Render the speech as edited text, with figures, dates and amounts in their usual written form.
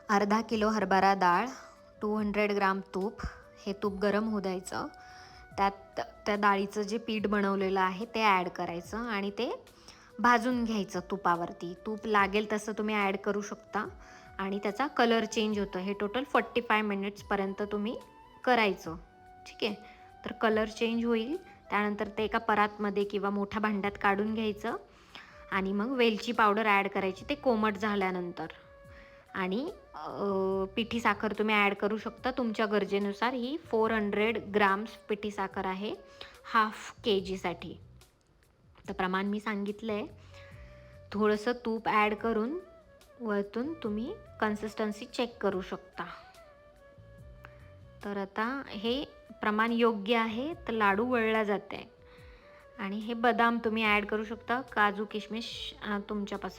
अर्धा किलो हरभरा डाळ, 200 ग्राम तूप. हे तूप गरम होऊ द्यायचं. त्यात त्या डाळीचं जे पीठ बनवलेलं आहे ते ॲड करायचं आणि ते भाजून घ्यायचं तुपावरती. तूप लागेल तसं तुम्ही ॲड करू शकता आणि त्याचा कलर चेंज होतं. हे टोटल 45 मिनिट्सपर्यंत तुम्ही करायचं. ठीक आहे. तर कलर चेंज होईल. त्यानंतर ते एका परातमध्ये किंवा मोठ्या भांड्यात काढून घ्यायचं आणि मग वेलची पावडर ॲड करायची ते कोमट झाल्यानंतर. आणि पिठी साखर तुम्ही ॲड करू शकता तुमच्या गरजेनुसार. ही 400 ग्राम्स पिठी साखर आहे हाफ KGसाठी. तर प्रमाण मी सांगितलं आहे. थोडंसं तूप ॲड करून वरतून तुम्ही कन्सिस्टन्सी चेक करू शकता. तर आता हे प्रमाण योग्य आहे. तर लाडू वळला जाते आणि हे बदाम तुम्ही ॲड करू शकता. काजू किशमिश तुमच्यापासून